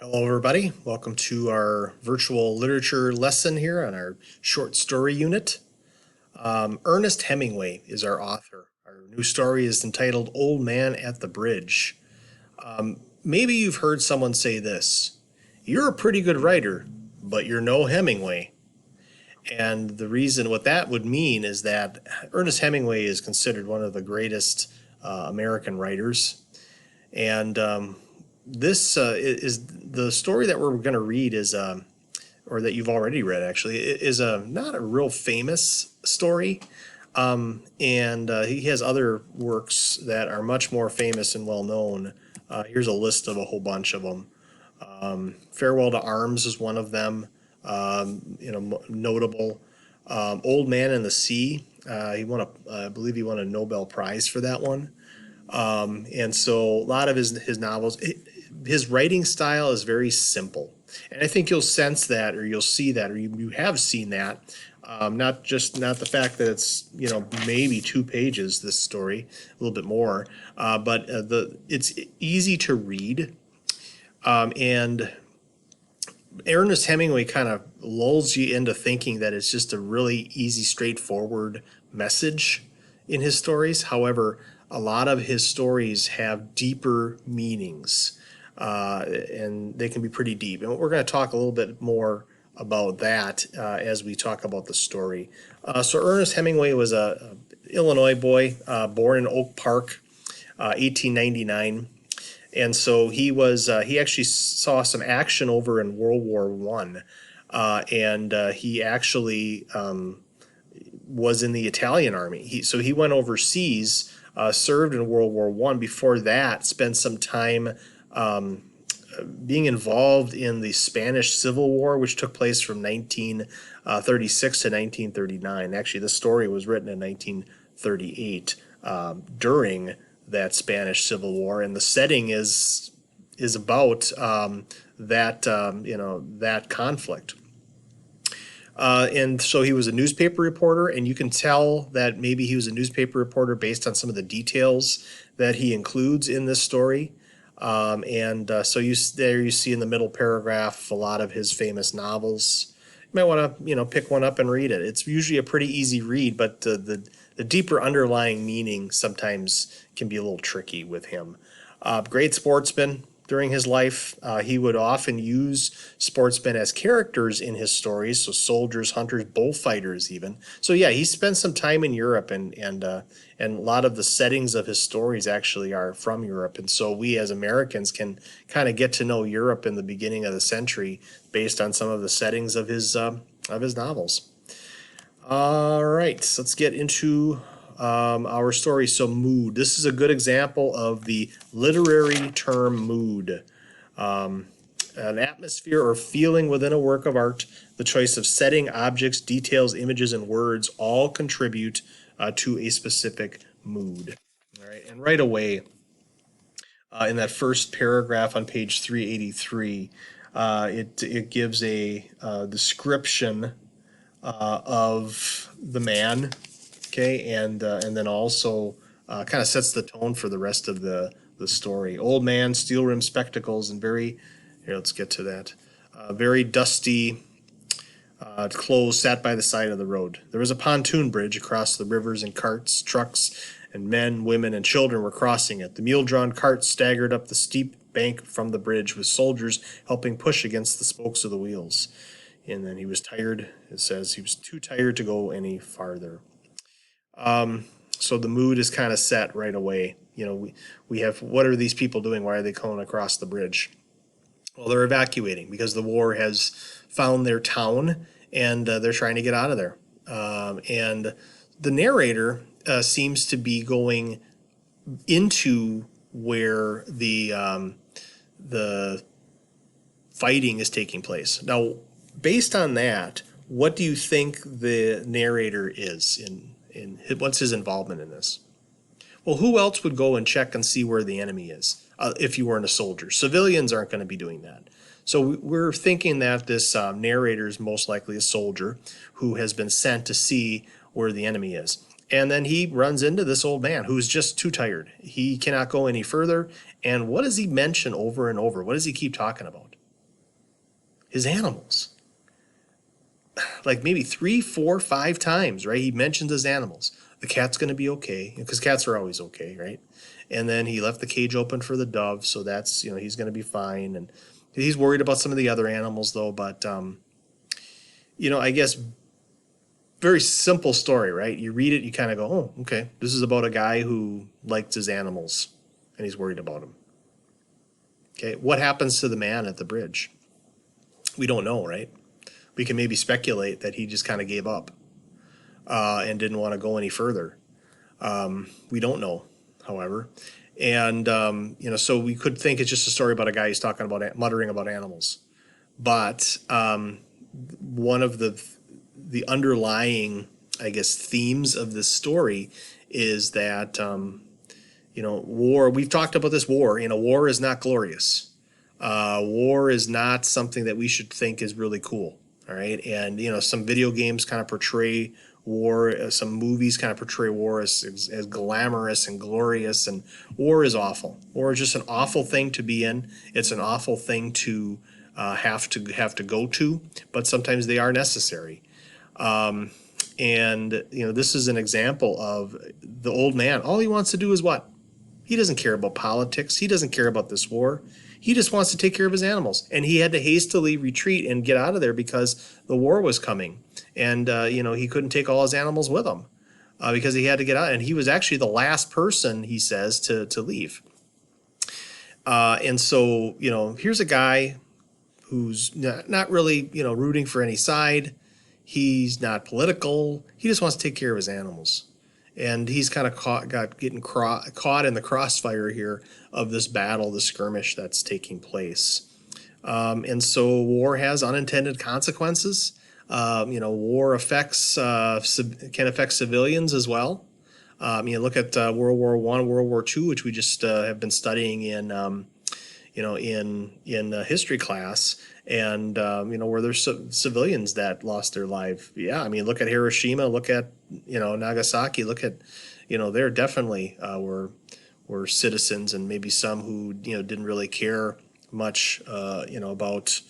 Hello, everybody. Welcome to our virtual literature lesson here on our short story unit. Ernest Hemingway is our author. Our new story is entitled Old Man at the Bridge. Maybe you've heard someone say this: "You're a pretty good writer, but you're no Hemingway." And the reason what that would mean is that Ernest Hemingway is considered one of the greatest American writers. And this is the story that we're going to read is or that you've already read actually is a not a real famous story, and he has other works that are much more famous and well known. Here's a list of a whole bunch of them. Farewell to Arms is one of them. Notable. Old Man in the Sea. He won I believe he won a Nobel Prize for that one. And so a lot of his novels, his writing style is very simple. And I think you'll sense that, or you'll see that, or you have seen that. Not the fact that it's, maybe 2 pages, this story, a little bit more, but it's easy to read. And Ernest Hemingway kind of lulls you into thinking that it's just a really easy, straightforward message in his stories. However, a lot of his stories have deeper meanings, and they can be pretty deep. And we're going to talk a little bit more about that as we talk about the story. So Ernest Hemingway was a Illinois boy, born in Oak Park, 1899. And so he actually saw some action over in World War One, and he actually was in the Italian army. So he went overseas, served in World War One. Before that, spent some time being involved in the Spanish Civil War, which took place from 1936 to 1939. Actually, this story was written in 1938 during that Spanish Civil War, and the setting is about that conflict. And so he was a newspaper reporter, and you can tell that maybe he was a newspaper reporter based on some of the details that he includes in this story. So you see in the middle paragraph a lot of his famous novels. You might want to pick one up and read it. It's usually a pretty easy read, but the deeper underlying meaning sometimes can be a little tricky with him. Great sportsman during his life. He would often use sportsmen as characters in his stories, so soldiers, hunters, bullfighters even. So yeah, he spent some time in Europe, and a lot of the settings of his stories actually are from Europe. And so we as Americans can kind of get to know Europe in the beginning of the century based on some of the settings of his novels. All right, so let's get into our story. So mood. This is a good example of the literary term mood. An atmosphere or feeling within a work of art. The choice of setting, objects, details, images, and words all contribute to a specific mood. All right, and right away, in that first paragraph on page 383, it gives a description of the man, okay, and then also kind of sets the tone for the rest of the story. Old man, steel-rimmed spectacles, and let's get to that, very dusty clothes sat by the side of the road. There was a pontoon bridge across the rivers, and carts, trucks, and men, women, and children were crossing it. The mule-drawn carts staggered up the steep bank from the bridge, with soldiers helping push against the spokes of the wheels. And then he was tired. It says he was too tired to go any farther. So the mood is kind of set right away. We have, what are these people doing? Why are they going across the bridge? Well, they're evacuating because the war has found their town, and they're trying to get out of there. And the narrator seems to be going into where the fighting is taking place. Now, based on that, what do you think the narrator is what's his involvement in this? Well, who else would go and check and see where the enemy is if you weren't a soldier? Civilians aren't going to be doing that. So we're thinking that this narrator is most likely a soldier who has been sent to see where the enemy is. And then he runs into this old man who's just too tired. He cannot go any further. And what does he mention over and over? What does he keep talking about? his animals. Like maybe 3, 4, 5 times, right? He mentions his animals. The cat's going to be okay, because cats are always okay, right? And then he left the cage open for the dove, so that's, he's going to be fine. And he's worried about some of the other animals, though. But, I guess very simple story, right? You read it, you kind of go, oh, okay. This is about a guy who likes his animals and he's worried about them. Okay, what happens to the man at the bridge? We don't know, right? We can maybe speculate that he just kind of gave up and didn't want to go any further. We don't know, however. And, so we could think it's just a story about a guy who's talking about, muttering about animals. But one of the underlying, I guess, themes of this story is that, war, we've talked about this war, war is not glorious. War is not something that we should think is really cool. All right. And, some video games kind of portray war, some movies kind of portray war as glamorous and glorious, and war is awful. War is just an awful thing to be in. It's an awful thing to have to go to, but sometimes they are necessary. And this is an example of the old man. All he wants to do is what? He doesn't care about politics. He doesn't care about this war. He just wants to take care of his animals. And he had to hastily retreat and get out of there because the war was coming. And, he couldn't take all his animals with him because he had to get out. And he was actually the last person, he says, to leave. And so, here's a guy who's not really, rooting for any side. He's not political. He just wants to take care of his animals. And he's kind of getting caught in the crossfire here of this battle, the skirmish that's taking place. And so war has unintended consequences. War can affect civilians as well. Look at World War I, World War II, which we just have been studying in history class, and where there's civilians that lost their life. Yeah, look at Hiroshima, look at Nagasaki, look at there definitely were citizens, and maybe some who didn't really care much about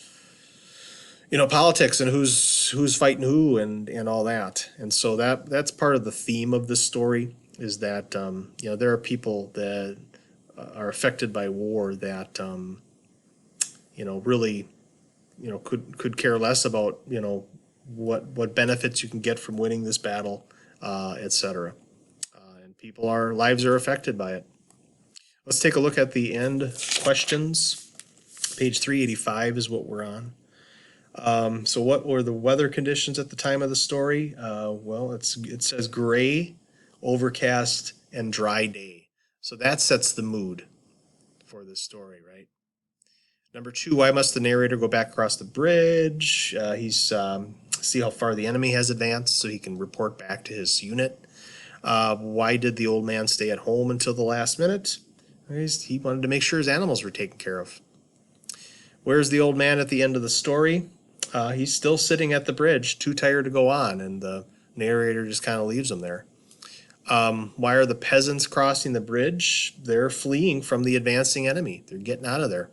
politics and who's fighting who and all that. And so that's part of the theme of this story, is that there are people that are affected by war that really could care less about what benefits you can get from winning this battle, etc. And lives are affected by it. Let's take a look at the end questions. Page 385 is what we're on. So what were the weather conditions at the time of the story? Well, it says gray, overcast, and dry day. So that sets the mood for this story, right? Number 2, why must the narrator go back across the bridge? He's see how far the enemy has advanced so he can report back to his unit. Why did the old man stay at home until the last minute? He wanted to make sure his animals were taken care of. Where's the old man at the end of the story? He's still sitting at the bridge, too tired to go on, and the narrator just kind of leaves him there. Why are the peasants crossing the bridge? They're fleeing from the advancing enemy. They're getting out of there.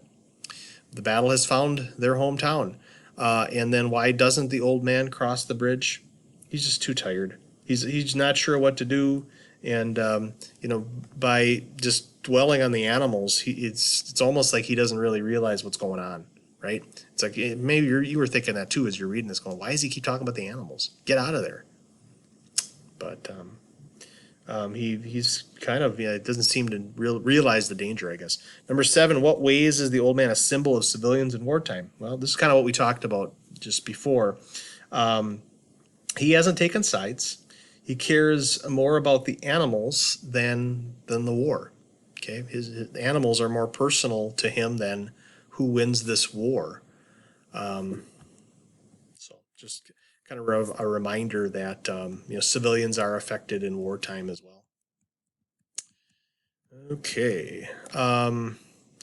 The battle has found their hometown. And then why doesn't the old man cross the bridge? He's just too tired. He's not sure what to do. And, by just dwelling on the animals, it's almost like he doesn't really realize what's going on, right? It's like maybe you were thinking that too as you're reading this, going, why does he keep talking about the animals? Get out of there. But he's kind of, doesn't seem to realize the danger, I guess. Number 7, what ways is the old man a symbol of civilians in wartime? Well, this is kind of what we talked about just before. He hasn't taken sides. He cares more about the animals than the war. Okay, his animals are more personal to him than who wins this war. So just kind of a reminder that civilians are affected in wartime as well. Okay,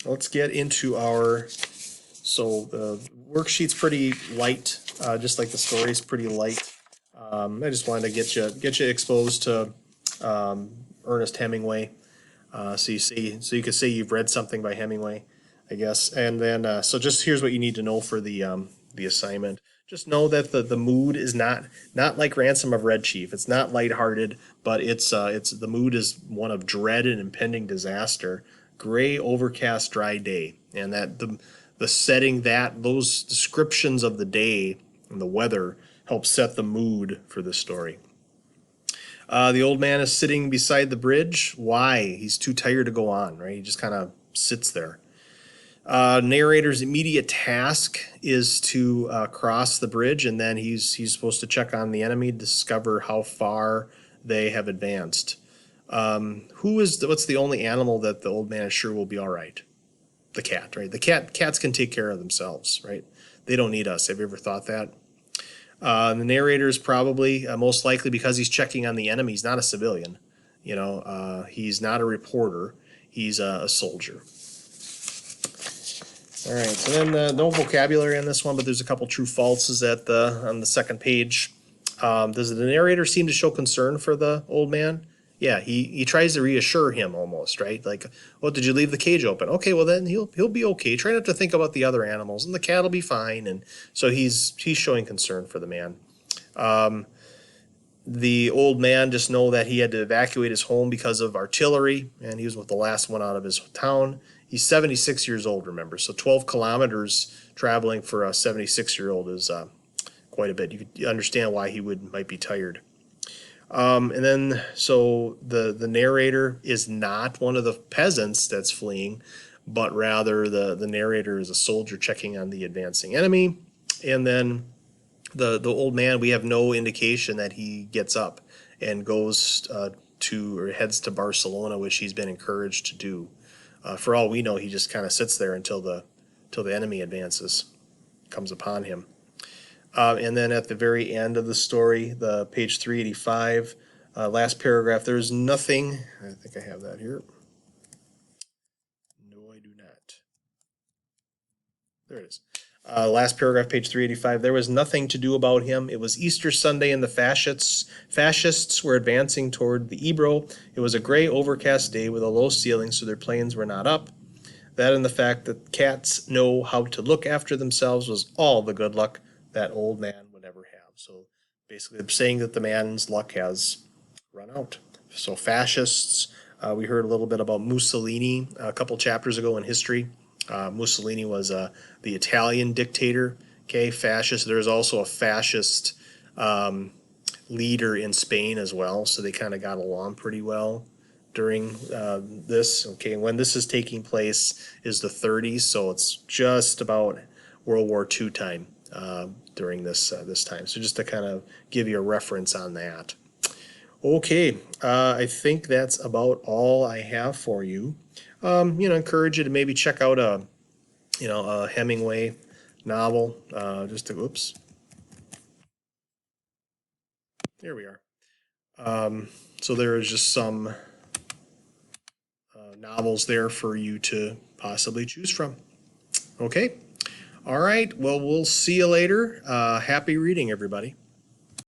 let's get into our. So the worksheet's pretty light, just like the story's pretty light. I just wanted to get you exposed to Ernest Hemingway, so you could say you've read something by Hemingway, I guess. And then so just here's what you need to know for the the assignment. Just know that the mood is not like Ransom of Red Chief. It's not lighthearted, but it's the mood is one of dread and impending disaster. Gray, overcast, dry day, and that the setting, that those descriptions of the day and the weather help set the mood for this story. The old man is sitting beside the bridge. Why? He's too tired to go on, right? He just kind of sits there. Narrator's immediate task is to cross the bridge, and then he's supposed to check on the enemy, discover how far they have advanced. What's the only animal that the old man is sure will be all right? The cat, right? Cats can take care of themselves, right? They don't need us. Have you ever thought that? The narrator is probably most likely, because he's checking on the enemy. He's not a civilian, he's not a reporter. He's a soldier. All right, so then no vocabulary on this one, but there's a couple true falses on the second page. Does the narrator seem to show concern for the old man? Yeah, he tries to reassure him almost, right? Like, well, did you leave the cage open? Okay, well then he'll be okay. Try not to think about the other animals, and the cat will be fine. And so he's showing concern for the man. The old man just know that he had to evacuate his home because of artillery, and he was the last one out of his town. He's 76 years old, remember, so 12 kilometers traveling for a 76-year-old is quite a bit. You understand why he might be tired. And then, so the narrator is not one of the peasants that's fleeing, but rather the narrator is a soldier checking on the advancing enemy. And then the old man, we have no indication that he gets up and goes or heads to Barcelona, which he's been encouraged to do. For all we know, he just kind of sits there until the enemy advances, comes upon him. And then at the very end of the story, the page 385, last paragraph, there's nothing. I think I have that here. No, I do not. There it is. Last paragraph, page 385. There was nothing to do about him. It was Easter Sunday, and the fascists were advancing toward the Ebro. It was a gray, overcast day with a low ceiling, so their planes were not up. That and the fact that cats know how to look after themselves was all the good luck that old man would ever have. So basically, I'm saying that the man's luck has run out. So fascists, we heard a little bit about Mussolini a couple chapters ago in history. Mussolini was the Italian dictator. Okay, fascist. There's also a fascist leader in Spain as well. So they kind of got along pretty well during this. Okay, and when this is taking place is the 30s, so it's just about World War II time. During this time. So just to kind of give you a reference on that. Okay, I think that's about all I have for you. Encourage you to maybe check out a Hemingway novel. Oops. Here we are. So there is just some novels there for you to possibly choose from. Okay. All right. Well, we'll see you later. Happy reading, everybody.